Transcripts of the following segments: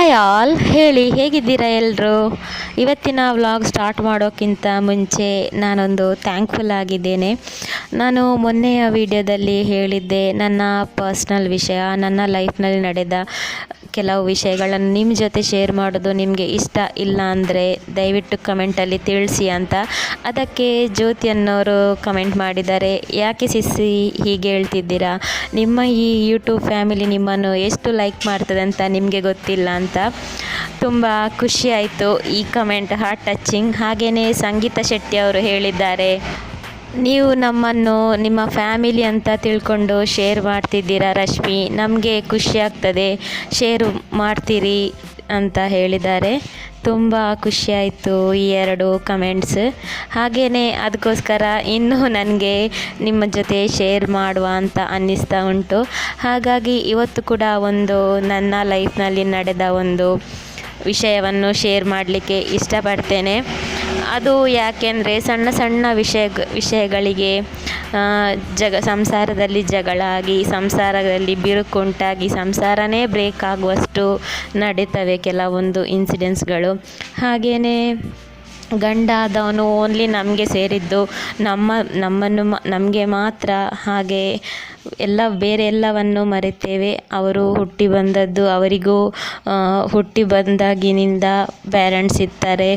Hi all, ಹೇಳಿ ಹೇಗಿದ್ದೀರಾ ಎಲ್ಲರೂ. ಇವತ್ತಿನ ವ್ಲಾಗ್ ಸ್ಟಾರ್ಟ್ ಮಾಡೋಕ್ಕಿಂತ ಮುಂಚೆ ನಾನೊಂದು ಥ್ಯಾಂಕ್ಫುಲ್ ಆಗಿದ್ದೇನೆ. ನಾನು ಮೊನ್ನೆಯ ವಿಡಿಯೋದಲ್ಲಿ ಹೇಳಿದ್ದೆ ನನ್ನ ಪರ್ಸ್ನಲ್ ವಿಷಯ, ನನ್ನ ಲೈಫ್ನಲ್ಲಿ ನಡೆದ ಕೆಲವು ವಿಷಯಗಳನ್ನು ನಿಮ್ಮ ಜೊತೆ ಶೇರ್ ಮಾಡೋದು ನಿಮಗೆ ಇಷ್ಟ ಇಲ್ಲ ಅಂದರೆ ದಯವಿಟ್ಟು ಕಮೆಂಟಲ್ಲಿ ತಿಳಿಸಿ ಅಂತ. ಅದಕ್ಕೆ ಜ್ಯೋತಿ ಅನ್ನೋರು ಕಮೆಂಟ್ ಮಾಡಿದ್ದಾರೆ, ಯಾಕೆ ಸಿಸ್ಸಿ ಹೀಗೆ ಹೇಳ್ತಿದ್ದೀರಾ, ನಿಮ್ಮ ಈ ಯೂಟ್ಯೂಬ್ ಫ್ಯಾಮಿಲಿ ನಿಮ್ಮನ್ನು ಎಷ್ಟು ಲೈಕ್ ಮಾಡ್ತದೆ ಅಂತ ನಿಮಗೆ ಗೊತ್ತಿಲ್ಲ ಅಂತ. ತುಂಬ ಖುಷಿ ಆಯಿತು ಈ ಕಮೆಂಟ್, ಹಾರ್ಟ್ ಟಚಿಂಗ್. ಹಾಗೆಯೇ ಸಂಗೀತ ಶೆಟ್ಟಿ ಅವರು ಹೇಳಿದ್ದಾರೆ, ನೀವು ನಮ್ಮನ್ನು ನಿಮ್ಮ ಫ್ಯಾಮಿಲಿ ಅಂತ ತಿಳ್ಕೊಂಡು ಶೇರ್ ಮಾಡ್ತಿದ್ದೀರಾ ರಶ್ಮಿ, ನಮಗೆ ಖುಷಿ ಆಗ್ತದೆ ಶೇರ್ ಮಾಡ್ತೀರಿ ಅಂತ ಹೇಳಿದ್ದಾರೆ. ತುಂಬ ಖುಷಿಯಾಯಿತು ಈ ಎರಡು ಕಮೆಂಟ್ಸ್. ಹಾಗೆಯೇ ಅದಕ್ಕೋಸ್ಕರ ಇನ್ನೂ ನನಗೆ ನಿಮ್ಮ ಜೊತೆ ಶೇರ್ ಮಾಡುವ ಅಂತ ಅನ್ನಿಸ್ತಾ ಉಂಟು. ಹಾಗಾಗಿ ಇವತ್ತು ಕೂಡ ಒಂದು ನನ್ನ ಲೈಫ್ನಲ್ಲಿ ನಡೆದ ಒಂದು ವಿಷಯವನ್ನು ಶೇರ್ ಮಾಡಲಿಕ್ಕೆ ಇಷ್ಟಪಡ್ತೇನೆ. ಅದು ಯಾಕೆಂದರೆ ಸಣ್ಣ ಸಣ್ಣ ವಿಷಯಗಳಿಗೆ ಸಂಸಾರದಲ್ಲಿ ಜಗಳ ಆಗಿ, ಸಂಸಾರದಲ್ಲಿ ಬಿರುಕುಂಟಾಗಿ, ಸಂಸಾರನೇ ಬ್ರೇಕ್ ಆಗುವಷ್ಟು ನಡೀತವೆ ಕೆಲವೊಂದು ಇನ್ಸಿಡೆಂಟ್ಸ್ಗಳು. ಹಾಗೆಯೇ ಗಂಡ ಆದವನು ಓನ್ಲಿ ನಮಗೆ ಸೇರಿದ್ದು, ನಮ್ಮನ್ನು ನಮಗೆ ಮಾತ್ರ. ಹಾಗೆ ಬೇರೆ ಎಲ್ಲವನ್ನು ಮರೆತೇವೆ. ಅವರು ಹುಟ್ಟಿ ಬಂದದ್ದು, ಅವರಿಗೂ ಹುಟ್ಟಿ ಬಂದಾಗಿನಿಂದ ಪೇರೆಂಟ್ಸ್ ಇರ್ತಾರೆ,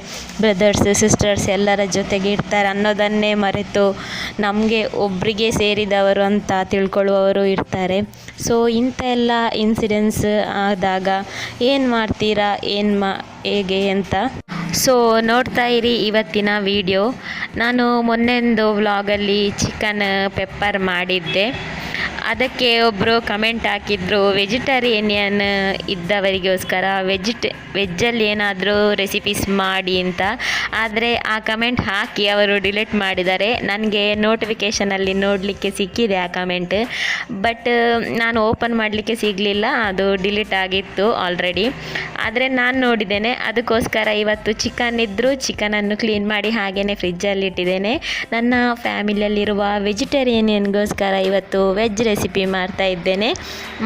ಬ್ರದರ್ಸ್ ಸಿಸ್ಟರ್ಸ್ ಎಲ್ಲರ ಜೊತೆಗೆ ಇರ್ತಾರೆ ಅನ್ನೋದನ್ನೇ ಮರೆತು ನಮಗೆ ಒಬ್ಬರಿಗೆ ಸೇರಿದವರು ಅಂತ ತಿಳ್ಕೊಳ್ಳುವವರು ಇರ್ತಾರೆ. ಸೊ ಇಂಥ ಎಲ್ಲ ಇನ್ಸಿಡೆನ್ಸ್ ಆದಾಗ ಏನು ಮಾಡ್ತೀರಾ, ಹೇಗೆ ಅಂತ ಸೊ ನೋಡ್ತಾ ಇರಿ ಇವತ್ತಿನ ವಿಡಿಯೋ. ನಾನು ಮೊನ್ನೆಂದು ವ್ಲಾಗಲ್ಲಿ ಚಿಕನ್ ಪೆಪ್ಪರ್ ಮಾಡಿದ್ದೆ. ಅದಕ್ಕೆ ಒಬ್ಬರು ಕಮೆಂಟ್ ಹಾಕಿದ್ರು, ವೆಜಿಟೇರಿಯನ್ ಇದ್ದವರಿಗೋಸ್ಕರ ವೆಜ್ಜಲ್ಲಿ ಏನಾದರೂ ರೆಸಿಪೀಸ್ ಮಾಡಿ ಅಂತ. ಆದರೆ ಆ ಕಮೆಂಟ್ ಹಾಕಿ ಅವರು ಡಿಲೀಟ್ ಮಾಡಿದ್ದಾರೆ. ನನಗೆ ನೋಟಿಫಿಕೇಷನಲ್ಲಿ ನೋಡಲಿಕ್ಕೆ ಸಿಕ್ಕಿದೆ ಆ ಕಮೆಂಟ್, ಬಟ್ ನಾನು ಓಪನ್ ಮಾಡಲಿಕ್ಕೆ ಸಿಗಲಿಲ್ಲ, ಅದು ಡಿಲೀಟ್ ಆಗಿತ್ತು ಆಲ್ರೆಡಿ. ಆದರೆ ನಾನು ನೋಡಿದ್ದೇನೆ, ಅದಕ್ಕೋಸ್ಕರ ಇವತ್ತು ಚಿಕನ್ ಇದ್ದರೂ ಚಿಕನನ್ನು ಕ್ಲೀನ್ ಮಾಡಿ ಹಾಗೆಯೇ ಫ್ರಿಜ್ಜಲ್ಲಿ ಇಟ್ಟಿದ್ದೇನೆ. ನನ್ನ ಫ್ಯಾಮಿಲಿಯಲ್ಲಿರುವ ವೆಜಿಟೇರಿಯನ್ಗೋಸ್ಕರ ಇವತ್ತು ವೆಜ್ ರೆಸಿಪಿ ಮಾಡ್ತಾ ಇದ್ದೇನೆ,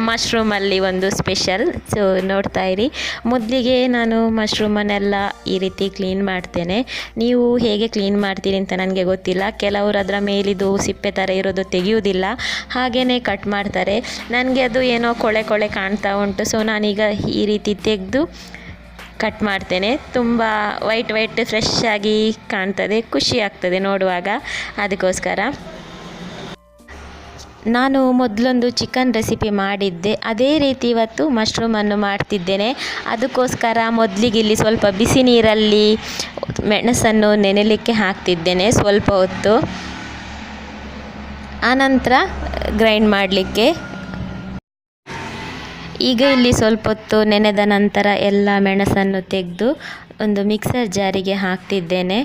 ಮಶ್ರೂಮಲ್ಲಿ ಒಂದು ಸ್ಪೆಷಲ್. ಸೊ ನೋಡ್ತಾ ಇರಿ. ಮೊದಲಿಗೆ ನಾನು ಮಶ್ರೂಮನ್ನೆಲ್ಲ ಈ ರೀತಿ ಕ್ಲೀನ್ ಮಾಡ್ತೇನೆ. ನೀವು ಹೇಗೆ ಕ್ಲೀನ್ ಮಾಡ್ತೀರಿ ಅಂತ ನನಗೆ ಗೊತ್ತಿಲ್ಲ. ಕೆಲವರು ಅದರ ಮೇಲಿದು ಸಿಪ್ಪೆ ಥರ ಇರೋದು ತೆಗೆಯುವುದಿಲ್ಲ, ಹಾಗೆಯೇ ಕಟ್ ಮಾಡ್ತಾರೆ. ನನಗೆ ಅದು ಏನೋ ಕೊಳೆ ಕಾಣ್ತಾ ಉಂಟು. ಸೊ ನಾನೀಗ ಈ ರೀತಿ ತೆಗೆದು ಕಟ್ ಮಾಡ್ತೇನೆ. ತುಂಬ ವೈಟ್ ಫ್ರೆಶ್ ಆಗಿ ಕಾಣ್ತದೆ, ಖುಷಿ ಆಗ್ತದೆ ನೋಡುವಾಗ. ಅದಕ್ಕೋಸ್ಕರ ನಾನು ಮೊದಲೊಂದು ಚಿಕನ್ ರೆಸಿಪಿ ಮಾಡಿದ್ದೆ, ಅದೇ ರೀತಿ ಇವತ್ತು ಮಶ್ರೂಮನ್ನು ಮಾಡ್ತಿದ್ದೇನೆ. ಅದಕ್ಕೋಸ್ಕರ ಮೊದಲಿಗೆ ಇಲ್ಲಿ ಸ್ವಲ್ಪ ಬಿಸಿ ನೀರಲ್ಲಿ ಮೆಣಸನ್ನು ನೆನೆಯಲಿಕ್ಕೆ ಹಾಕ್ತಿದ್ದೇನೆ ಸ್ವಲ್ಪ ಹೊತ್ತು, ಆನಂತರ ಗ್ರೈಂಡ್ ಮಾಡಲಿಕ್ಕೆ. ಈಗ ಇಲ್ಲಿ ಸ್ವಲ್ಪ ಹೊತ್ತು ನೆನೆದ ನಂತರ ಎಲ್ಲ ಮೆಣಸನ್ನು ತೆಗೆದು ಒಂದು ಮಿಕ್ಸರ್ ಜಾರಿಗೆ ಹಾಕ್ತಿದ್ದೇನೆ.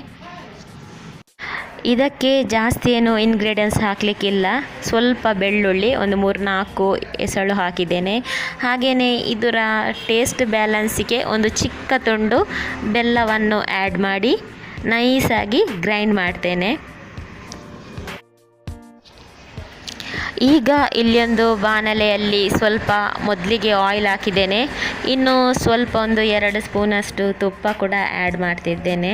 ಇದಕ್ಕೆ ಜಾಸ್ತಿ ಏನು ಇಂಗ್ರೀಡಿಯೆಂಟ್ಸ್ ಹಾಕಲಿಕ್ಕಿಲ್ಲ. ಸ್ವಲ್ಪ ಬೆಳ್ಳುಳ್ಳಿ, ಒಂದು 3-4 ಎಸಳು ಹಾಕಿದ್ದೇನೆ. ಹಾಗೆಯೇ ಇದರ ಟೇಸ್ಟ್ ಬ್ಯಾಲೆನ್ಸಿಗೆ ಒಂದು ಚಿಕ್ಕ ತುಂಡು ಬೆಲ್ಲವನ್ನು ಆ್ಯಡ್ ಮಾಡಿ ನೈಸಾಗಿ ಗ್ರೈಂಡ್ ಮಾಡ್ತೇನೆ. ಈಗ ಇಲ್ಲೊಂದು ಬಾಣಲೆಯಲ್ಲಿ ಸ್ವಲ್ಪ ಮೊದಲಿಗೆ ಆಯಿಲ್ ಹಾಕಿದ್ದೇನೆ. ಇನ್ನು ಸ್ವಲ್ಪ ಒಂದು 2 ಸ್ಪೂನಷ್ಟು ತುಪ್ಪ ಕೂಡ ಆ್ಯಡ್ ಮಾಡ್ತಿದ್ದೇನೆ.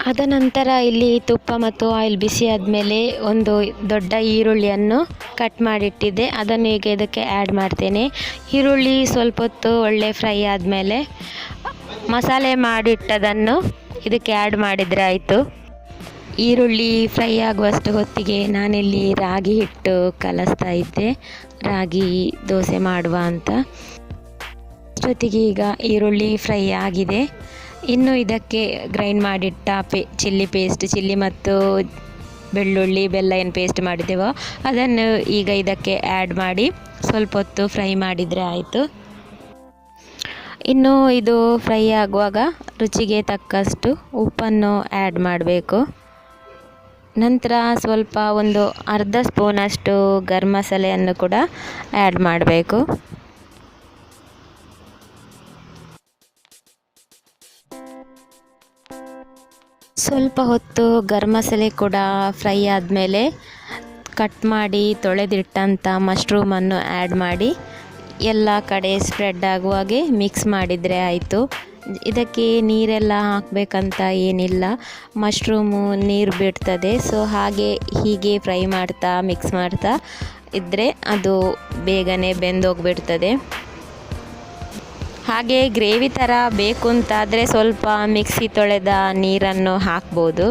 ಅದ ನಂತರ ಇಲ್ಲಿ ತುಪ್ಪ ಮತ್ತು ಆಯಿಲ್ ಬಿಸಿ ಆದಮೇಲೆ ಒಂದು ದೊಡ್ಡ ಈರುಳ್ಳಿಯನ್ನು ಕಟ್ ಮಾಡಿಟ್ಟಿದ್ದೆ, ಅದನ್ನು ಈಗ ಇದಕ್ಕೆ ಆ್ಯಡ್ ಮಾಡ್ತೇನೆ. ಈರುಳ್ಳಿ ಸ್ವಲ್ಪ ಹೊತ್ತು ಒಳ್ಳೆ ಫ್ರೈ ಆದಮೇಲೆ ಮಸಾಲೆ ಮಾಡಿಟ್ಟದನ್ನು ಇದಕ್ಕೆ ಆ್ಯಡ್ ಮಾಡಿದರೆ ಆಯಿತು. ಈರುಳ್ಳಿ ಫ್ರೈ ಆಗುವಷ್ಟು ಹೊತ್ತಿಗೆ ನಾನಿಲ್ಲಿ ರಾಗಿ ಹಿಟ್ಟು ಕಲಸ್ತಾ ಇದ್ದೆ, ರಾಗಿ ದೋಸೆ ಮಾಡುವ ಅಂತ. ಅಷ್ಟೊತ್ತಿಗೆ ಈಗ ಈರುಳ್ಳಿ ಫ್ರೈ ಆಗಿದೆ. ಇನ್ನು ಇದಕ್ಕೆ ಗ್ರೈಂಡ್ ಮಾಡಿಟ್ಟ ಚಿಲ್ಲಿ ಪೇಸ್ಟ್, ಚಿಲ್ಲಿ ಮತ್ತು ಬೆಳ್ಳುಳ್ಳಿ ಬೆಲ್ಲ ಏನು ಪೇಸ್ಟ್ ಮಾಡಿದ್ದೇವೋ ಅದನ್ನು ಈಗ ಇದಕ್ಕೆ ಆ್ಯಡ್ ಮಾಡಿ ಸ್ವಲ್ಪ ಹೊತ್ತು ಫ್ರೈ ಮಾಡಿದರೆ ಆಯಿತು. ಇನ್ನು ಇದು ಫ್ರೈ ಆಗುವಾಗ ರುಚಿಗೆ ತಕ್ಕಷ್ಟು ಉಪ್ಪನ್ನು ಆ್ಯಡ್ ಮಾಡಬೇಕು. ನಂತರ ಸ್ವಲ್ಪ ಒಂದು ಅರ್ಧ ಸ್ಪೂನಷ್ಟು ಗರಂ ಮಸಾಲೆಯನ್ನು ಕೂಡ ಆ್ಯಡ್ ಮಾಡಬೇಕು. ಸ್ವಲ್ಪ ಹೊತ್ತು ಗರಂ ಮಸಾಲೆ ಕೂಡ ಫ್ರೈ ಆದಮೇಲೆ ಕಟ್ ಮಾಡಿ ತೊಳೆದಿಟ್ಟಂಥ ಮಶ್ರೂಮನ್ನು ಆ್ಯಡ್ ಮಾಡಿ ಎಲ್ಲ ಕಡೆ ಸ್ಪ್ರೆಡ್ ಆಗುವ ಹಾಗೆ ಮಿಕ್ಸ್ ಮಾಡಿದರೆ ಆಯಿತು. ಇದಕ್ಕೆ ನೀರೆಲ್ಲ ಹಾಕಬೇಕಂತ ಏನಿಲ್ಲ, ಮಶ್ರೂಮು ನೀರು ಬಿಡ್ತದೆ. ಸೊ ಹಾಗೆ ಹೀಗೆ ಫ್ರೈ ಮಾಡ್ತಾ ಮಿಕ್ಸ್ ಮಾಡ್ತಾ ಇದ್ದರೆ ಅದು ಬೇಗನೆ ಬೆಂದೋಗಿಬಿಡ್ತದೆ. ಹಾಗೆ ಗ್ರೇವಿ ಥರ ಬೇಕು ಅಂತಾದರೆ ಸ್ವಲ್ಪ ಮಿಕ್ಸಿ ತೊಳೆದ ನೀರನ್ನು ಹಾಕ್ಬೋದು.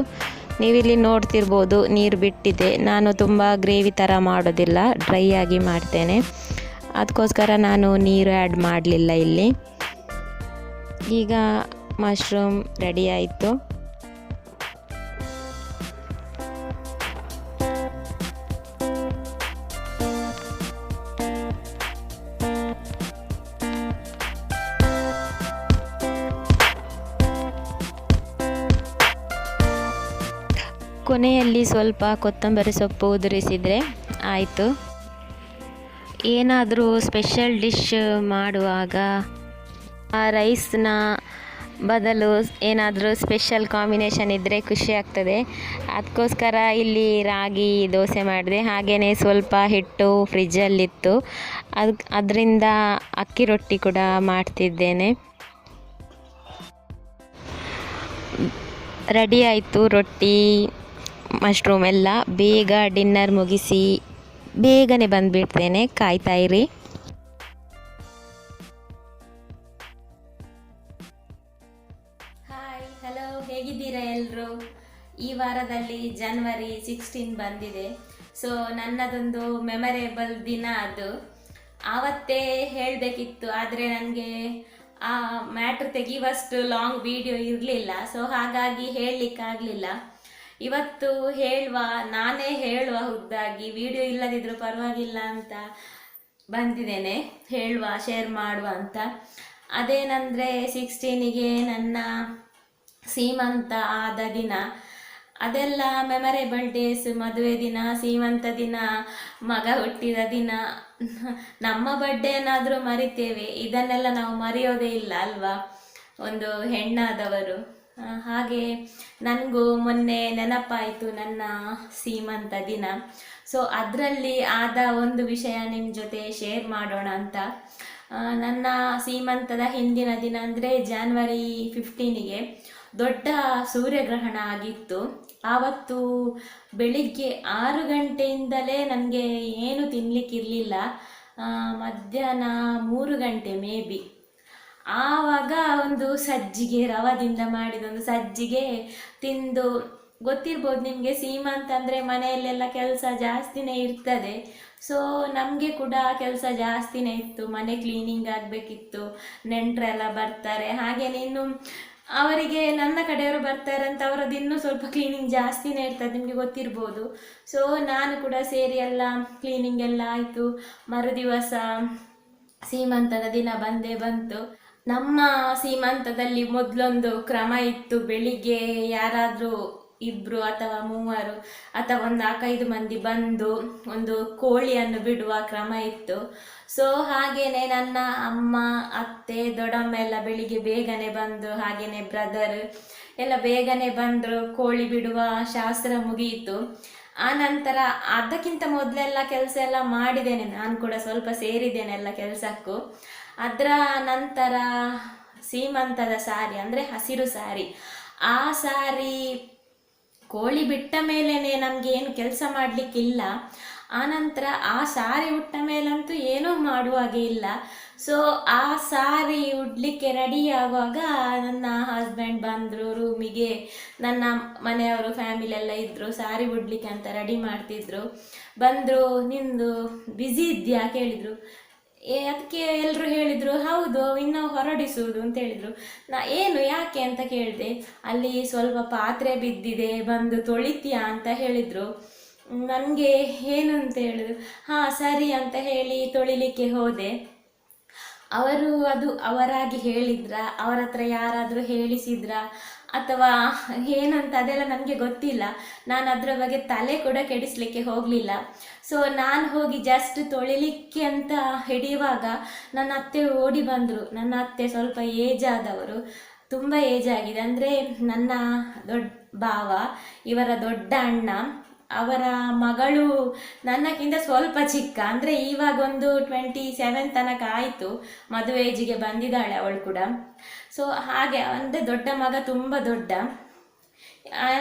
ನೀವಿಲ್ಲಿ ನೋಡ್ತಿರ್ಬೋದು ನೀರು ಬಿಟ್ಟಿದೆ. ನಾನು ತುಂಬ ಗ್ರೇವಿ ಥರ ಮಾಡೋದಿಲ್ಲ, ಡ್ರೈ ಆಗಿ ಮಾಡ್ತೇನೆ. ಅದಕ್ಕೋಸ್ಕರ ನಾನು ನೀರು ಆ್ಯಡ್ ಮಾಡಲಿಲ್ಲ ಇಲ್ಲಿ. ಈಗ ಮಶ್ರೂಮ್ ರೆಡಿ ಆಯಿತು. ಕೊನೆಯಲ್ಲಿ ಸ್ವಲ್ಪ ಕೊತ್ತಂಬರಿ ಸೊಪ್ಪು ಉದುರಿಸಿದರೆ ಆಯಿತು. ಏನಾದರೂ ಸ್ಪೆಷಲ್ ಡಿಶ್ ಮಾಡುವಾಗ ರೈಸ್ನ ಬದಲು ಏನಾದರೂ ಸ್ಪೆಷಲ್ ಕಾಂಬಿನೇಷನ್ ಇದ್ದರೆ ಖುಷಿ ಆಗ್ತದೆ. ಅದಕ್ಕೋಸ್ಕರ ಇಲ್ಲಿ ರಾಗಿ ದೋಸೆ ಮಾಡಿದೆ. ಹಾಗೆಯೇ ಸ್ವಲ್ಪ ಹಿಟ್ಟು ಫ್ರಿಜ್ಜಲ್ಲಿತ್ತು, ಅದರಿಂದ ಅಕ್ಕಿ ರೊಟ್ಟಿ ಕೂಡ ಮಾಡ್ತಿದ್ದೇನೆ. ರೆಡಿ ಆಯಿತು ರೊಟ್ಟಿ ಮಶ್ರೂಮ್ ಎಲ್ಲ. ಬೇಗ ಡಿನ್ನರ್ ಮುಗಿಸಿ ಬೇಗನೆ ಬಂದುಬಿಡ್ತೇನೆ, ಕಾಯ್ತಾಯಿರಿ. ಹಾಯ್, ಹಲೋ, ಹೇಗಿದ್ದೀರಾ ಎಲ್ಲರೂ? ಈ ವಾರದಲ್ಲಿ ಜನವರಿ 16 ಬಂದಿದೆ. ಸೊ ನನ್ನದೊಂದು ಮೆಮೊರೇಬಲ್ ದಿನ ಅದು. ಆವತ್ತೇ ಹೇಳಬೇಕಿತ್ತು, ಆದರೆ ನನಗೆ ಆ ಮ್ಯಾಟ್ರ್ ತೆಗೆಯುವಷ್ಟು ಲಾಂಗ್ ವಿಡಿಯೋ ಇರಲಿಲ್ಲ. ಸೊ ಹಾಗಾಗಿ ಹೇಳಲಿಕ್ಕಾಗಲಿಲ್ಲ. ಇವತ್ತು ನಾನೇ ಹೇಳುವ ಖುದ್ದಾಗಿ, ವಿಡಿಯೋ ಇಲ್ಲದಿದ್ದರೂ ಪರವಾಗಿಲ್ಲ ಅಂತ ಬಂದಿದ್ದೇನೆ, ಶೇರ್ ಮಾಡುವ ಅಂತ. ಅದೇನೆಂದರೆ 16ಗೆ ನನ್ನ ಸೀಮಂತ ಆದ ದಿನ. ಅದೆಲ್ಲ ಮೆಮೊರೇಬಲ್ ಡೇಸ್. ಮದುವೆ ದಿನ, ಸೀಮಂತ ದಿನ, ಮಗ ಹುಟ್ಟಿದ ದಿನ. ನಮ್ಮ ಬರ್ಡೇ ಏನಾದರೂ ಮರಿತೇವೆ, ಇದನ್ನೆಲ್ಲ ನಾವು ಮರೆಯೋದೇ ಇಲ್ಲ ಅಲ್ವಾ, ಒಂದು ಹೆಣ್ಣಾದವರು. ಹಾಗೆ ನನಗೂ ಮೊನ್ನೆ ನೆನಪಾಯಿತು ನನ್ನ ಸೀಮಂತ ದಿನ. ಸೊ ಅದರಲ್ಲಿ ಆದ ಒಂದು ವಿಷಯ ನಿಮ್ಮ ಜೊತೆ ಶೇರ್ ಮಾಡೋಣ ಅಂತ. ನನ್ನ ಸೀಮಂತದ ಹಿಂದಿನ ದಿನ ಅಂದರೆ ಜನವರಿ 15ಗೆ ದೊಡ್ಡ ಸೂರ್ಯಗ್ರಹಣ ಆಗಿತ್ತು. ಆವತ್ತು ಬೆಳಿಗ್ಗೆ 6 ಗಂಟೆಯಿಂದಲೇ ನನಗೆ ಏನು ತಿನ್ನಲಿಕ್ಕಿರಲಿಲ್ಲ. ಮಧ್ಯಾಹ್ನ 3 ಗಂಟೆ ಮೇ ಬಿ. ಆವಾಗ ಒಂದು ಸಜ್ಜಿಗೆ, ರವದಿಂದ ಮಾಡಿದೊಂದು ಸಜ್ಜಿಗೆ ತಿಂದು, ಗೊತ್ತಿರ್ಬೋದು ನಿಮಗೆ, ಸೀಮಂತ ಅಂದರೆ ಮನೆಯಲ್ಲೆಲ್ಲ ಕೆಲಸ ಜಾಸ್ತಿನೇ ಇರ್ತದೆ. ಸೊ ನಮಗೆ ಕೂಡ ಕೆಲಸ ಜಾಸ್ತಿನೇ ಇತ್ತು. ಮನೆ ಕ್ಲೀನಿಂಗ್ ಆಗಬೇಕಿತ್ತು, ನೆಂಟರೆಲ್ಲ ಬರ್ತಾರೆ. ಹಾಗೆಯೇ ಇನ್ನು ಅವರಿಗೆ ನನ್ನ ಕಡೆಯವರು ಬರ್ತಾರೆ ಅಂತ ಅವರದ್ದು ಇನ್ನೂ ಸ್ವಲ್ಪ ಕ್ಲೀನಿಂಗ್ ಜಾಸ್ತಿನೇ ಇರ್ತದೆ, ನಿಮಗೆ ಗೊತ್ತಿರ್ಬೋದು. ಸೊ ನಾನು ಕೂಡ ಸೇರಿ ಎಲ್ಲ ಕ್ಲೀನಿಂಗ್ ಎಲ್ಲ ಆಯಿತು. ಮರುದಿವಸ ಸೀಮಂತದ ದಿನ ಬಂತು. ನಮ್ಮ ಸೀಮಂತದಲ್ಲಿ ಮೊದಲೊಂದು ಕ್ರಮ ಇತ್ತು. ಬೆಳಿಗ್ಗೆ ಯಾರಾದರೂ 2 ಅಥವಾ 3 ಅಥವಾ ಒಂದು 4-5 ಮಂದಿ ಬಂದು ಒಂದು ಕೋಳಿಯನ್ನು ಬಿಡುವ ಕ್ರಮ ಇತ್ತು. ಸೊ ಹಾಗೇನೆ ನನ್ನ ಅಮ್ಮ, ಅತ್ತೆ, ದೊಡ್ಡಮ್ಮ ಎಲ್ಲ ಬೆಳಿಗ್ಗೆ ಬೇಗನೆ ಬಂದು, ಹಾಗೇನೆ ಬ್ರದರ್ ಎಲ್ಲ ಬೇಗನೆ ಬಂದರು. ಕೋಳಿ ಬಿಡುವ ಶಾಸ್ತ್ರ ಮುಗಿಯಿತು. ಆ ನಂತರ ಅದಕ್ಕಿಂತ ಮೊದಲೆಲ್ಲ ಕೆಲಸ ಎಲ್ಲ ಮಾಡಿದ್ದೇನೆ, ನಾನು ಕೂಡ ಸ್ವಲ್ಪ ಸೇರಿದ್ದೇನೆ ಎಲ್ಲ ಕೆಲಸಕ್ಕೂ. ಅದರ ನಂತರ ಸೀಮಂತದ ಸಾರಿ ಅಂದರೆ ಹಸಿರು ಸಾರಿ, ಆ ಸಾರಿ ಕೋಳಿ ಬಿಟ್ಟ ಮೇಲೇ ನಮಗೆ ಏನು ಕೆಲಸ ಮಾಡಲಿಕ್ಕಿಲ್ಲ. ಆನಂತರ ಆ ಸಾರಿ ಉಟ್ಟ ಮೇಲಂತೂ ಏನೂ ಮಾಡುವಾಗೆ ಇಲ್ಲ. ಸೊ ಆ ಸಾರಿ ಉಡಲಿಕ್ಕೆ ರೆಡಿ ಆಗುವಾಗ ನನ್ನ ಹಸ್ಬೆಂಡ್ ಬಂದರು ರೂಮಿಗೆ. ನನ್ನ ಮನೆಯವರು ಫ್ಯಾಮಿಲಿ ಎಲ್ಲ ಇದ್ದರು, ಸಾರಿ ಉಡಲಿಕ್ಕೆ ಅಂತ ರೆಡಿ ಮಾಡ್ತಿದ್ರು. ಬಂದರು, ನಿಂದು ಬ್ಯುಸಿ ಇದೆಯಾ ಕೇಳಿದರು. ಅದಕ್ಕೆ ಎಲ್ಲರೂ ಹೇಳಿದರು, ಹೌದು ಇನ್ನೂ ಹೊರಡಿಸುವುದು ಅಂತ ಹೇಳಿದರು. ಏನು ಯಾಕೆ ಅಂತ ಕೇಳಿದೆ. ಅಲ್ಲಿ ಸ್ವಲ್ಪ ಪಾತ್ರೆ ಬಿದ್ದಿದೆ, ಬಂದು ತೊಳಿತೀಯಾ ಅಂತ ಹೇಳಿದರು. ನನಗೆ ಏನು ಅಂತ ಹೇಳಿದ್ರು. ಹಾಂ ಸರಿ ಅಂತ ಹೇಳಿ ತೊಳಿಲಿಕ್ಕೆ ಹೋದೆ. ಅವರು ಅದು ಅವರಾಗಿ ಹೇಳಿದ್ರ, ಅವರ ಹತ್ರ ಯಾರಾದರೂ ಹೇಳಿಸಿದ್ರಾ ಅಥವಾ ಏನಂತ ಅದೆಲ್ಲ ನನಗೆ ಗೊತ್ತಿಲ್ಲ. ನಾನು ಅದರ ಬಗ್ಗೆ ತಲೆ ಕೂಡ ಕೆಡಿಸ್ಲಿಕ್ಕೆ ಹೋಗಲಿಲ್ಲ. ಸೊ ನಾನು ಹೋಗಿ ಜಸ್ಟ್ ತೊಳಿಲಿಕ್ಕೆ ಅಂತ ಹಿಡಿಯುವಾಗ ನನ್ನ ಅತ್ತೆ ಓಡಿ ಬಂದರು. ನನ್ನ ಅತ್ತೆ ಸ್ವಲ್ಪ ಏಜ್ ಆದವರು, ತುಂಬ ಏಜ್ ಆಗಿದೆ. ಅಂದರೆ ನನ್ನ ದೊಡ್ಡ ಭಾವ, ಇವರ ದೊಡ್ಡ ಅಣ್ಣ, ಅವರ ಮಗಳು ನನ್ನಕ್ಕಿಂತ ಸ್ವಲ್ಪ ಚಿಕ್ಕ, ಅಂದರೆ ಇವಾಗ ಒಂದು 27 ತನಕ ಆಯಿತು, ಮದುವೆ ಏಜಿಗೆ ಬಂದಿದ್ದಾಳೆ ಅವಳು ಕೂಡ. ಸೊ ಹಾಗೆ ಅಂದರೆ ದೊಡ್ಡ ಮಗ ತುಂಬ ದೊಡ್ಡ,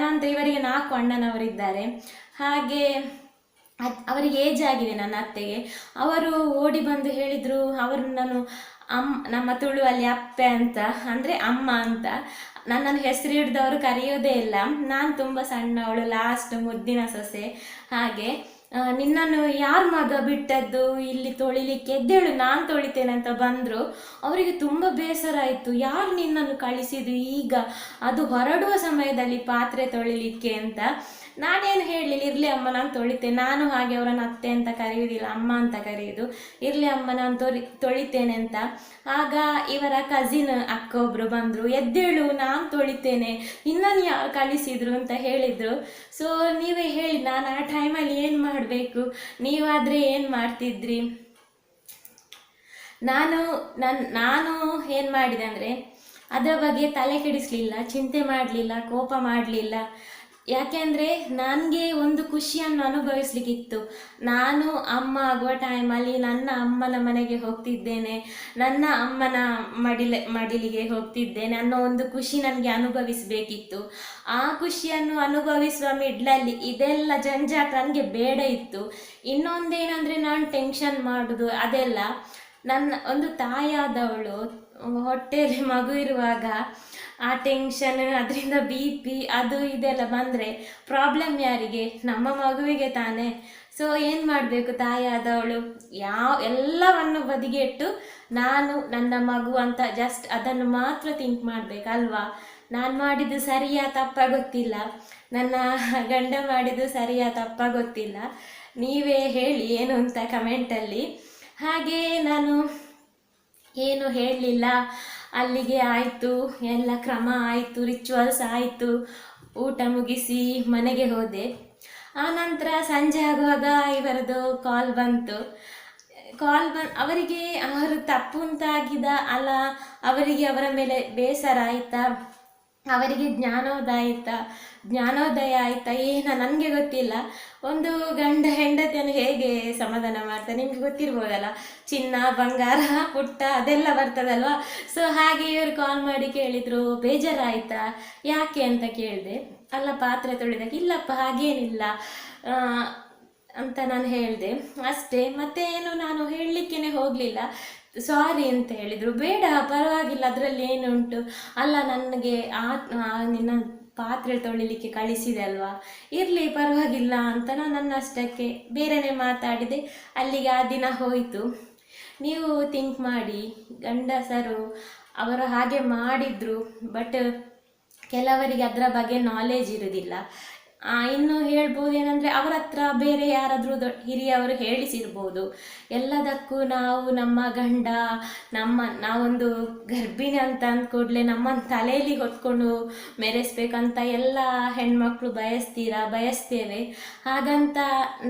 ನಂತರ ಇವರಿಗೆ 4 ಅಣ್ಣನವರಿದ್ದಾರೆ. ಹಾಗೆ ಅವರಿಗೆ ಏಜ್ ಆಗಿದೆ ನನ್ನ ಅತ್ತೆಗೆ. ಅವರು ಓಡಿ ಬಂದು ಹೇಳಿದರು, ಅವರು ನಾನು ನಮ್ಮ ತುಳುವಲ್ಲಿ ಅಪ್ಪೆ ಅಂತ, ಅಂದರೆ ಅಮ್ಮ ಅಂತ, ನನ್ನನ್ನು ಹೆಸರು ಹಿಡ್ದವರು ಕರೆಯೋದೇ ಇಲ್ಲ. ನಾನು ತುಂಬ ಸಣ್ಣವಳು, ಲಾಸ್ಟ್ ಮುದ್ದಿನ ಸೊಸೆ. ಹಾಗೆ ನಿನ್ನನ್ನು ಯಾರ ಮಗ ಬಿಟ್ಟದ್ದು ಇಲ್ಲಿ ತೊಳಿಲಿಕ್ಕೆ, ಎದ್ದೇಳು ನಾನು ತೊಳಿತೇನೆ ಅಂತ ಬಂದರು. ಅವರಿಗೆ ತುಂಬ ಬೇಸರ ಆಯಿತು, ಯಾರು ನಿನ್ನನ್ನು ಕಳಿಸಿದ್ದು ಈಗ, ಅದು ಹೊರಡುವ ಸಮಯದಲ್ಲಿ ಪಾತ್ರೆ ತೊಳಿಲಿಕ್ಕೆ ಅಂತ. ನಾನೇನು ಹೇಳಲಿಲ್ಲ, ಇರಲಿ ಅಮ್ಮ ನಾನು ತೊಳಿತೇನೆ, ನಾನು ಹಾಗೆ ಅವರನ್ನು ಅತ್ತೆ ಅಂತ ಕರೆಯುವುದಿಲ್ಲ, ಅಮ್ಮ ಅಂತ ಕರೆಯೋದು. ಇರಲಿ ಅಮ್ಮ ನಾನು ತೊಳಿತೇನೆ ಅಂತ. ಆಗ ಇವರ ಕಸಿನ್ ಅಕ್ಕ ಒಬ್ಬರು ಬಂದರು, ಎದ್ದೇಳು ನಾನು ತೊಳಿತೇನೆ, ನಿನ್ನನ್ನು ಯಾರು ಕಳಿಸಿದ್ರು ಅಂತ ಹೇಳಿದರು. ಸೊ ನೀವೇ ಹೇಳಿ, ನಾನು ಆ ಟೈಮಲ್ಲಿ ಏನು ಮಾಡಬೇಕು, ನೀವಾದರೆ ಏನು ಮಾಡ್ತಿದ್ರಿ? ನಾನು ಏನು ಮಾಡಿದೆ ಅಂದರೆ ಅದರ ಬಗ್ಗೆ ತಲೆ ಕೆಡಿಸಲಿಲ್ಲ, ಚಿಂತೆ ಮಾಡಲಿಲ್ಲ, ಕೋಪ ಮಾಡಲಿಲ್ಲ. ಯಾಕೆಂದರೆ ನನಗೆ ಒಂದು ಖುಷಿಯನ್ನು ಅನುಭವಿಸ್ಲಿಕ್ಕಿತ್ತು. ನಾನು ಅಮ್ಮ ಆಗುವ ಟೈಮಲ್ಲಿ ನನ್ನ ಅಮ್ಮನ ಮನೆಗೆ ಹೋಗ್ತಿದ್ದೇನೆ, ನನ್ನ ಅಮ್ಮನ ಮಡಿಲಿಗೆ ಹೋಗ್ತಿದ್ದೇನೆ ಅನ್ನೋ ಒಂದು ಖುಷಿ ನನಗೆ ಅನುಭವಿಸಬೇಕಿತ್ತು. ಆ ಖುಷಿಯನ್ನು ಅನುಭವಿಸುವ ಮಿಡ್ಲಲ್ಲಿ ಇದೆಲ್ಲ ಜಂಜಾಟ ನನಗೆ ಬೇಡ ಇತ್ತು. ಇನ್ನೊಂದೇನೆಂದರೆ ನಾನು ಟೆನ್ಷನ್ ಮಾಡೋದು ಅದೆಲ್ಲ. ನನ್ನ ಒಂದು ತಾಯಾದವಳು ಹೊಟ್ಟೆಯಲ್ಲಿ ಮಗು ಇರುವಾಗ ಆ ಟೆನ್ಷನ್, ಅದರಿಂದ BP ಅದು ಇದೆಲ್ಲ ಬಂದರೆ ಪ್ರಾಬ್ಲಮ್ ಯಾರಿಗೆ? ನಮ್ಮ ಮಗುವಿಗೆ ತಾನೇ. ಸೊ ಏನು ಮಾಡಬೇಕು ತಾಯಾದವಳು? ಎಲ್ಲವನ್ನು ಬದಿಗೆ ಇಟ್ಟು ನಾನು ನನ್ನ ಮಗು ಅಂತ ಜಸ್ಟ್ ಅದನ್ನು ಮಾತ್ರ ಥಿಂಕ್ ಮಾಡಬೇಕಲ್ವಾ? ನಾನು ಮಾಡಿದ್ದು ಸರಿಯಾ ತಪ್ಪಾ ಗೊತ್ತಿಲ್ಲ, ನನ್ನ ಗಂಡ ಮಾಡಿದ್ದು ಸರಿಯಾ ತಪ್ಪಾ ಗೊತ್ತಿಲ್ಲ. ನೀವೇ ಹೇಳಿ ಏನು ಅಂತ ಕಮೆಂಟಲ್ಲಿ. ಹಾಗೆ ನಾನು ಏನು ಹೇಳಲಿಲ್ಲ, ಅಲ್ಲಿಗೆ ಆಯಿತು, ಎಲ್ಲ ಕ್ರಮ ಆಯಿತು, ರಿಚುವಲ್ಸ್ ಆಯಿತು, ಊಟ ಮುಗಿಸಿ ಮನೆಗೆ ಹೋದೆ. ಆನಂತರ ಸಂಜೆ ಆಗುವಾಗ ಇವರದು ಕಾಲ್ ಬಂತು. ಅವರಿಗೆ ಅವರು ತಪ್ಪು ಅಂತಾಗಿದ ಅಲ್ಲ, ಅವರಿಗೆ ಅವರ ಮೇಲೆ ಬೇಸರ ಆಯಿತಾ, ಅವರಿಗೆ ಜ್ಞಾನೋದಯ ಆಯಿತಾ ಏನೋ ನನಗೆ ಗೊತ್ತಿಲ್ಲ. ಒಂದು ಗಂಡ ಹೆಂಡತಿಯನ್ನು ಹೇಗೆ ಸಮಾಧಾನ ಮಾಡ್ತಾರೆ ನಿಮಗೆ ಗೊತ್ತಿರ್ಬೋದಲ್ಲ, ಚಿನ್ನ ಬಂಗಾರ ಪುಟ್ಟ ಅದೆಲ್ಲ ಬರ್ತದಲ್ವ. ಸೊ ಹಾಗೆ ಇವರು ಕಾಲ್ ಮಾಡಿ ಕೇಳಿದರು, ಬೇಜಾರಾಯಿತಾ ಯಾಕೆ ಅಂತ ಕೇಳಿದೆ. ಅಲ್ಲ ಪಾತ್ರೆ ತೊಳಿದಕ್ಕೆ, ಇಲ್ಲಪ್ಪ ಹಾಗೇನಿಲ್ಲ ಅಂತ ನಾನು ಹೇಳಿದೆ ಅಷ್ಟೇ. ಮತ್ತೆ ಏನು ನಾನು ಹೇಳಲಿಕ್ಕೇ ಹೋಗಲಿಲ್ಲ, ಸಾರಿ ಅಂತ ಹೇಳಿದರು. ಬೇಡ ಪರವಾಗಿಲ್ಲ, ಅದರಲ್ಲಿ ಏನುಂಟು, ಅಲ್ಲ ನನಗೆ ನಿನ್ನ ಪಾತ್ರೆ ತೊಳಿಲಿಕ್ಕೆ ಕಳಿಸಿದೆ ಅಲ್ವಾ, ಇರಲಿ ಪರವಾಗಿಲ್ಲ ಅಂತ ನಾನು ನನ್ನಷ್ಟಕ್ಕೆ ಬೇರೆಯೇ ಮಾತಾಡಿದೆ. ಅಲ್ಲಿಗೆ ಆ ದಿನ ಹೋಯಿತು. ನೀವು ಥಿಂಕ್ ಮಾಡಿ, ಗಂಡಸರು ಅವರು ಹಾಗೆ ಮಾಡಿದರು, ಬಟ್ ಕೆಲವರಿಗೆ ಅದರ ಬಗ್ಗೆ ನಾಲೆಜ್ ಇರೋದಿಲ್ಲ. ಇನ್ನು ಹೇಳ್ಬೋದು ಏನಂದರೆ, ಅವರ ಹತ್ರ ಬೇರೆ ಯಾರಾದರೂ ಹಿರಿಯವರು ಹೇಳಿಸಿರ್ಬೋದು. ಎಲ್ಲದಕ್ಕೂ ನಾವು ನಮ್ಮ ಗಂಡ ನಾವೊಂದು ಗರ್ಭಿಣಿ ಅಂತ ಅಂದ್ಕೂಡಲೇ ನಮ್ಮನ್ನು ತಲೆಯಲ್ಲಿ ಹೊತ್ಕೊಂಡು ಮೆರೆಸ್ಬೇಕಂತ ಎಲ್ಲ ಹೆಣ್ಮಕ್ಳು ಬಯಸ್ತೇವೆ. ಹಾಗಂತ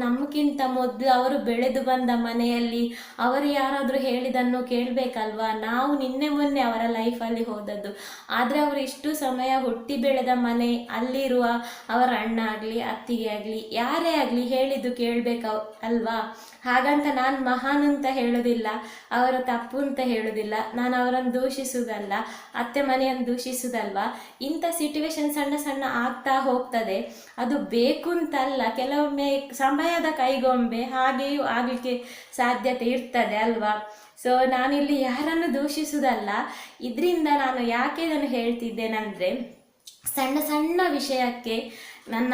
ನಮಗಿಂತ ಮೊದಲು ಅವರು ಬೆಳೆದು ಬಂದ ಮನೆಯಲ್ಲಿ ಅವರು ಯಾರಾದರೂ ಹೇಳಿದನ್ನು ಕೇಳಬೇಕಲ್ವಾ? ನಾವು ನಿನ್ನೆ ಮೊನ್ನೆ ಅವರ ಲೈಫಲ್ಲಿ ಹೋದದ್ದು, ಆದರೆ ಅವರು ಇಷ್ಟು ಸಮಯ ಹುಟ್ಟಿ ಬೆಳೆದ ಮನೆ, ಅಲ್ಲಿರುವ ಅವರ ಅಣ್ಣ ಆಗಲಿ ಅತ್ತಿಗೆ ಆಗಲಿ ಯಾರೇ ಆಗಲಿ ಹೇಳಿದ್ದು ಕೇಳಬೇಕು ಅಲ್ವಾ? ಹಾಗಂತ ನಾನು ಮಹಾನ್ ಅಂತ ಹೇಳೋದಿಲ್ಲ, ಅವರ ತಪ್ಪು ಅಂತ ಹೇಳೋದಿಲ್ಲ, ನಾನು ಅವರನ್ನು ದೂಷಿಸುವುದಲ್ಲ, ಅತ್ತೆ ಮನೆಯನ್ನು ದೂಷಿಸುವುದಲ್ವಾ. ಇಂಥ ಸಿಟುವೇಶನ್ ಸಣ್ಣ ಸಣ್ಣ ಆಗ್ತಾ ಹೋಗ್ತದೆ, ಅದು ಬೇಕು ಅಂತಲ್ಲ, ಕೆಲವೊಮ್ಮೆ ಸಮಯದ ಕೈಗೊಂಬೆ ಹಾಗೆಯೂ ಆಗಲಿಕ್ಕೆ ಸಾಧ್ಯತೆ ಇರ್ತದೆ ಅಲ್ವಾ. ಸೊ ನಾನಿಲ್ಲಿ ಯಾರನ್ನು ದೂಷಿಸುವುದಲ್ಲ. ಇದರಿಂದ ನಾನು ಯಾಕೆ ಇದನ್ನು ಹೇಳ್ತಿದ್ದೇನೆಂದರೆ, ಸಣ್ಣ ಸಣ್ಣ ವಿಷಯಕ್ಕೆ ನನ್ನ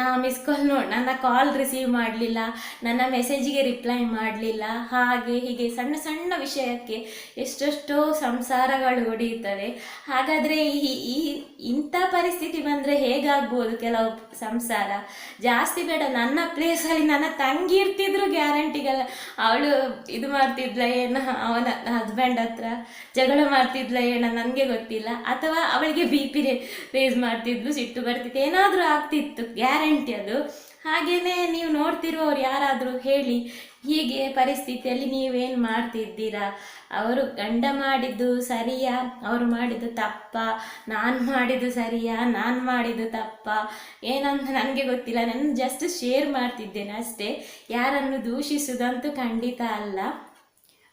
ನನ್ನ ಕಾಲ್ ರಿಸೀವ್ ಮಾಡಲಿಲ್ಲ, ನನ್ನ ಮೆಸೇಜಿಗೆ ರಿಪ್ಲೈ ಮಾಡಲಿಲ್ಲ, ಹಾಗೆ ಹೀಗೆ ಸಣ್ಣ ಸಣ್ಣ ವಿಷಯಕ್ಕೆ ಎಷ್ಟೆಷ್ಟೋ ಸಂಸಾರಗಳು ಒಡೆಯುತ್ತವೆ. ಹಾಗಾದರೆ ಇಂಥ ಪರಿಸ್ಥಿತಿ ಬಂದರೆ ಹೇಗಾಗ್ಬೋದು ಕೆಲವು ಸಂಸಾರ? ಜಾಸ್ತಿ ಬೇಡ, ನನ್ನ ಪ್ಲೇಸಲ್ಲಿ ನನ್ನ ತಂಗಿ ಇರ್ತಿದ್ರು ಗ್ಯಾರಂಟಿಗಲ್ಲ, ಅವಳು ಇದು ಮಾಡ್ತಿದ್ಲ ಏನೋ, ಅವನ ಹಸ್ಬೆಂಡ್ ಹತ್ರ ಜಗಳ ಮಾಡ್ತಿದ್ಲ ಏನೋ ನನಗೆ ಗೊತ್ತಿಲ್ಲ, ಅಥವಾ ಅವಳಿಗೆ BP ರೇಸ್ ಮಾಡ್ತಿದ್ಲು, ಸಿಟ್ಟು ಬರ್ತಿತ್ತು, ಏನಾದರೂ ಆಗ್ತಿತ್ತು ಗ್ಯಾರಂಟಿ ಅದು. ಹಾಗೆಯೇ ನೀವು ನೋಡ್ತಿರುವವ್ರು ಯಾರಾದರೂ ಹೇಳಿ, ಹೀಗೆ ಪರಿಸ್ಥಿತಿಯಲ್ಲಿ ನೀವೇನು ಮಾಡ್ತಿದ್ದೀರಾ? ಅವರು ಗಂಡ ಮಾಡಿದ್ದು ಸರಿಯಾ, ಅವರು ಮಾಡಿದ್ದು ತಪ್ಪ, ನಾನು ಮಾಡಿದ್ದು ಸರಿಯಾ, ನಾನು ಮಾಡಿದ್ದು ತಪ್ಪ, ಏನಂತ ನನಗೆ ಗೊತ್ತಿಲ್ಲ. ನಾನು ಜಸ್ಟ್ ಶೇರ್ ಮಾಡ್ತಿದ್ದೇನೆ ಅಷ್ಟೇ, ಯಾರನ್ನು ದೂಷಿಸುವುದಂತೂ ಖಂಡಿತ ಅಲ್ಲ.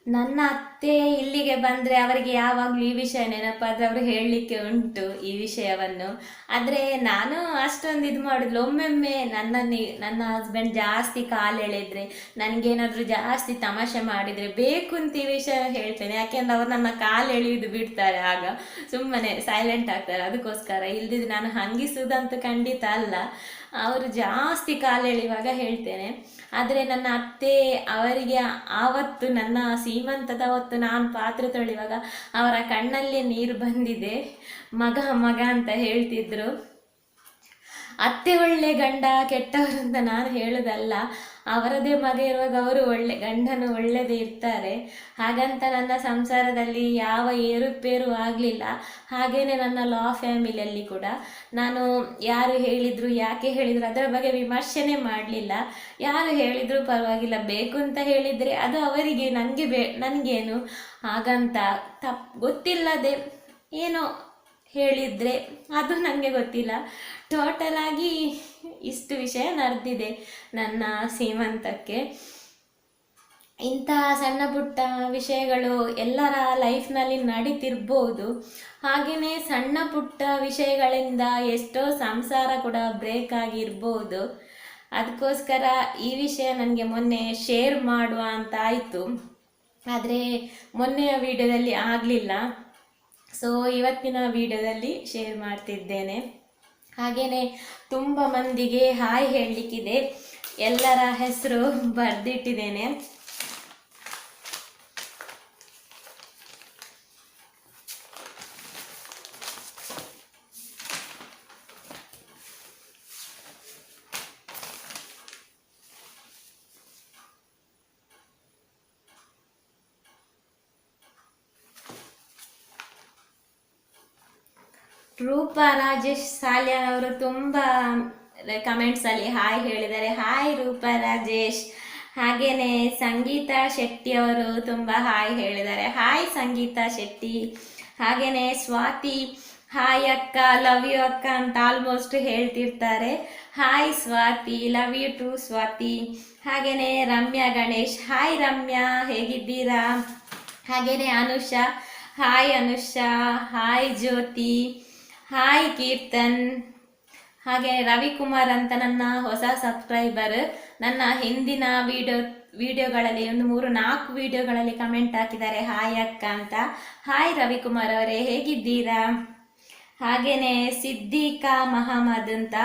ನನ್ನ ಅತ್ತೆ ಇಲ್ಲಿಗೆ ಬಂದರೆ ಅವರಿಗೆ ಯಾವಾಗಲೂ ಈ ವಿಷಯ ನೆನಪಾದರೆ ಅವರು ಹೇಳಲಿಕ್ಕೆ ಉಂಟು ಈ ವಿಷಯವನ್ನು. ಆದರೆ ನಾನು ಅಷ್ಟೊಂದು ಇದು ಮಾಡಿದ್ಲು. ಒಮ್ಮೊಮ್ಮೆ ನನ್ನ ಹಸ್ಬೆಂಡ್ ಜಾಸ್ತಿ ಕಾಲೆಳೆದ್ರೆ, ನನಗೇನಾದರೂ ಜಾಸ್ತಿ ತಮಾಷೆ ಮಾಡಿದರೆ ಬೇಕು ಅಂತ ಈ ವಿಷಯ ಹೇಳ್ತೇನೆ. ಯಾಕೆಂದ್ರೆ ಅವ್ರು ನನ್ನ ಕಾಲು ಎಳೆಯುವುದು ಬಿಡ್ತಾರೆ, ಆಗ ಸುಮ್ಮನೆ ಸೈಲೆಂಟ್ ಆಗ್ತಾರೆ. ಅದಕ್ಕೋಸ್ಕರ ಇಲ್ದಿದ್ದು ನಾನು ಹಂಗಿಸುವುದಂತೂ ಖಂಡಿತ ಅಲ್ಲ. ಅವರು ಜಾಸ್ತಿ ಕಾಲೆಳೆಯುವಾಗ ಹೇಳ್ತೇನೆ. ಆದರೆ ನನ್ನ ಅತ್ತೆ ಅವರಿಗೆ ಆವತ್ತು ನನ್ನ ಸೀಮಂತದ ಹೊತ್ತು ನಾನು ಪಾತ್ರೆ ತೊಳೆಯುವಾಗ ಅವರ ಕಣ್ಣಲ್ಲಿ ನೀರು ಬಂದಿದೆ. ಮಗ ಮಗ ಅಂತ ಹೇಳ್ತಿದ್ರು. ಅತ್ತೆ ಒಳ್ಳೆ ಗಂಡ ಕೆಟ್ಟವರು ಅಂತ ನಾನು ಹೇಳೋದಲ್ಲ, ಅವರದೇ ಮಗ ಇರುವಾಗ ಅವರು ಗಂಡನು ಒಳ್ಳೆಯದೇ ಇರ್ತಾರೆ. ಹಾಗಂತ ನನ್ನ ಸಂಸಾರದಲ್ಲಿ ಯಾವ ಏರುಪೇರು ಆಗಲಿಲ್ಲ. ಹಾಗೇನೆ ನನ್ನ ಲಾ ಫ್ಯಾಮಿಲಿಯಲ್ಲಿ ಕೂಡ ನಾನು ಯಾರು ಹೇಳಿದರು, ಯಾಕೆ ಹೇಳಿದರು ಅದರ ಬಗ್ಗೆ ವಿಮರ್ಶನೆ ಮಾಡಲಿಲ್ಲ. ಯಾರು ಹೇಳಿದರೂ ಪರವಾಗಿಲ್ಲ, ಬೇಕು ಅಂತ ಹೇಳಿದರೆ ಅದು ಅವರಿಗೆ, ನನಗೇನು ಹಾಗಂತ ಗೊತ್ತಿಲ್ಲದೆ ಏನೋ ಹೇಳಿದರೆ ಅದು ನನಗೆ ಗೊತ್ತಿಲ್ಲ. ಟೋಟಲ್ ಆಗಿ ಇಷ್ಟು ವಿಷಯ ನಡೆದಿದೆ ನನ್ನ ಸೀಮಂತಕ್ಕೆ. ಇಂಥ ಸಣ್ಣ ಪುಟ್ಟ ವಿಷಯಗಳು ಎಲ್ಲರ ಲೈಫ್ನಲ್ಲಿ ನಡೀತಿರ್ಬೋದು. ಹಾಗೆಯೇ ಸಣ್ಣ ಪುಟ್ಟ ವಿಷಯಗಳಿಂದ ಎಷ್ಟೋ ಸಂಸಾರ ಕೂಡ ಬ್ರೇಕ್ ಆಗಿರ್ಬೋದು. ಅದಕ್ಕೋಸ್ಕರ ಈ ವಿಷಯ ನನಗೆ ಮೊನ್ನೆ ಶೇರ್ ಮಾಡುವ ಅಂತ ಆಯಿತು, ಆದರೆ ಮೊನ್ನೆಯ ವಿಡಿಯೋದಲ್ಲಿ ಆಗಲಿಲ್ಲ. ಸೊ ಇವತ್ತಿನ ವಿಡಿಯೋದಲ್ಲಿ ಶೇರ್ ಮಾಡ್ತಿದ್ದೇನೆ. ಹಾಗೆಯೇ ತುಂಬ ಮಂದಿಗೆ ಹಾಯ್ ಹೇಳಲಿಕ್ಕಿದೆ, ಎಲ್ಲರ ಹೆಸರು ಬರೆದಿಟ್ಟಿದ್ದೇನೆ. ರೂಪಾ ರಾಜೇಶ್ ಸಾಲ್ಯಾನ್ ಅವರು ತುಂಬ ಕಮೆಂಟ್ಸಲ್ಲಿ ಹಾಯ್ ಹೇಳಿದ್ದಾರೆ. ಹಾಯ್ ರೂಪಾ ರಾಜೇಶ್. ಹಾಗೆಯೇ ಸಂಗೀತಾ ಶೆಟ್ಟಿ ಅವರು ತುಂಬ ಹಾಯ್ ಹೇಳಿದ್ದಾರೆ. ಹಾಯ್ ಸಂಗೀತಾ ಶೆಟ್ಟಿ. ಹಾಗೆಯೇ ಸ್ವಾತಿ ಹಾಯ್ ಅಕ್ಕ, ಲವ್ ಯು ಅಕ್ಕ ಅಂತ ಆಲ್ಮೋಸ್ಟ್ ಹೇಳ್ತಿರ್ತಾರೆ. Hi Swathi, love you too Swathi. ಹಾಗೆಯೇ ರಮ್ಯಾ ಗಣೇಶ್. ಹಾಯ್ ರಮ್ಯಾ, ಹೇಗಿದ್ದೀರಾ? ಹಾಗೆಯೇ Anusha. Hi Anusha. Hi Jyothi. Hi Keerthan. ಹಾಗೆ ರವಿಕುಮಾರ್ ಅಂತ ನನ್ನ ಹೊಸ ಸಬ್ಸ್ಕ್ರೈಬರ್ ನನ್ನ ಹಿಂದಿನ ವಿಡಿಯೋಗಳಲ್ಲಿ ಒಂದು 3-4 ವಿಡಿಯೋಗಳಲ್ಲಿ ಕಮೆಂಟ್ ಹಾಕಿದ್ದಾರೆ ಹಾಯ್ ಅಕ್ಕ ಅಂತ. ಹಾಯ್ ರವಿಕುಮಾರ್ ಅವರೇ, ಹೇಗಿದ್ದೀರಾ? ಹಾಗೆಯೇ ಸಿದ್ದಿಕಾ ಮಹಮ್ಮದ್ ಅಂತ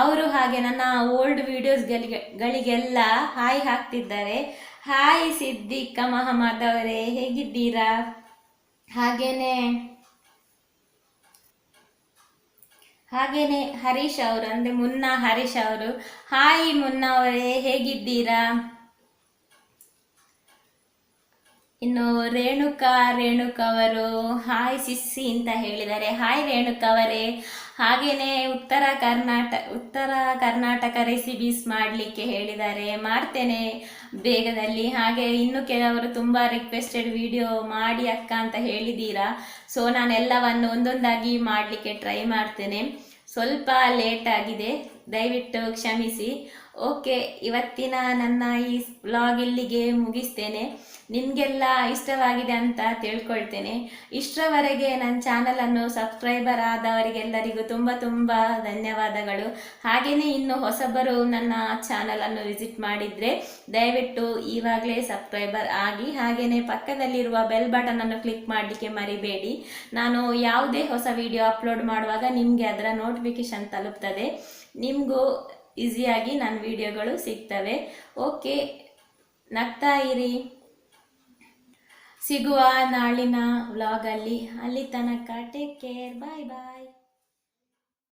ಅವರು ಹಾಗೆ ನನ್ನ ಓಲ್ಡ್ ವಿಡಿಯೋಸ್ಗಳಿಗೆಲ್ಲ ಹಾಯ್ ಹಾಕ್ತಿದ್ದಾರೆ. ಹಾಯ್ ಸಿದ್ದಿಕಾ ಮಹಮ್ಮದ್ ಅವರೇ, ಹೇಗಿದ್ದೀರಾ? ಹಾಗೇನೆ ಹರೀಶ್ ಅವರು, ಅಂದರೆ ಮುನ್ನಾ ಹರೀಶ್ ಅವರು. ಹಾಯ್ ಮುನ್ನಾ ಅವರೇ, ಹೇಗಿದ್ದೀರಾ? ಇನ್ನು ರೇಣುಕಾ ಅವರು ಹಾಯ್ ಸಿಸ್ಸಿ ಅಂತ ಹೇಳಿದ್ದಾರೆ. ಹಾಯ್ ರೇಣುಕಾ ಅವರೇ. ಹಾಗೆಯೇ ಉತ್ತರ ಕರ್ನಾಟಕ ರೆಸಿಪೀಸ್ ಮಾಡಲಿಕ್ಕೆ ಹೇಳಿದ್ದಾರೆ, ಮಾಡ್ತೇನೆ ಬೇಗದಲ್ಲಿ. ಹಾಗೆ ಇನ್ನು ಕೆಲವರು ತುಂಬ ರಿಕ್ವೆಸ್ಟೆಡ್ ವಿಡಿಯೋ ಮಾಡಿ ಅಕ್ಕ ಅಂತ ಹೇಳಿದ್ದೀರಾ. ಸೊ ನಾನೆಲ್ಲವನ್ನು ಒಂದೊಂದಾಗಿ ಮಾಡಲಿಕ್ಕೆ ಟ್ರೈ ಮಾಡ್ತೇನೆ. ಸ್ವಲ್ಪ ಲೇಟ್ ಆಗಿದೆ, ದಯವಿಟ್ಟು ಕ್ಷಮಿಸಿ. ಓಕೆ, ಇವತ್ತಿನ ನನ್ನ ಈ ವ್ಲಾಗ್ ಇಲ್ಲಿಗೆ ಮುಗಿಸ್ತೇನೆ. ನಿಮಗೆಲ್ಲ ಇಷ್ಟವಾಗಿದೆ ಅಂತ ತಿಳ್ಕೊಳ್ತೇನೆ. ಇಷ್ಟರವರೆಗೆ ನನ್ನ ಚಾನಲನ್ನು ಸಬ್ಸ್ಕ್ರೈಬರ್ ಆದವರಿಗೆಲ್ಲರಿಗೂ ತುಂಬ ತುಂಬ ಧನ್ಯವಾದಗಳು. ಹಾಗೆಯೇ ಇನ್ನು ಹೊಸಬರು ನನ್ನ ಚಾನಲನ್ನು ವಿಸಿಟ್ ಮಾಡಿದರೆ ದಯವಿಟ್ಟು ಈವಾಗಲೇ ಸಬ್ಸ್ಕ್ರೈಬರ್ ಆಗಿ, ಹಾಗೆಯೇ ಪಕ್ಕದಲ್ಲಿರುವ ಬೆಲ್ ಬಟನನ್ನು ಕ್ಲಿಕ್ ಮಾಡಲಿಕ್ಕೆ ಮರಿಬೇಡಿ. ನಾನು ಯಾವುದೇ ಹೊಸ ವಿಡಿಯೋ ಅಪ್ಲೋಡ್ ಮಾಡುವಾಗ ನಿಮಗೆ ಅದರ ನೋಟಿಫಿಕೇಷನ್ ತಲುಪ್ತದೆ. ನಿಮಗೂ ಈಸಿಯಾಗಿ ನನ್ನ ವಿಡಿಯೋಗಳು ಸಿಗ್ತವೆ. ಓಕೆ, ನಗ್ತಾ ಇರಿ. ಸಿಗುವ ನಾಳಿನ ವ್ಲಾಗಲ್ಲಿ. ಅಲ್ಲಿ ತನಕ ಟೇಕ್ ಕೇರ್. ಬಾಯ್ ಬಾಯ್.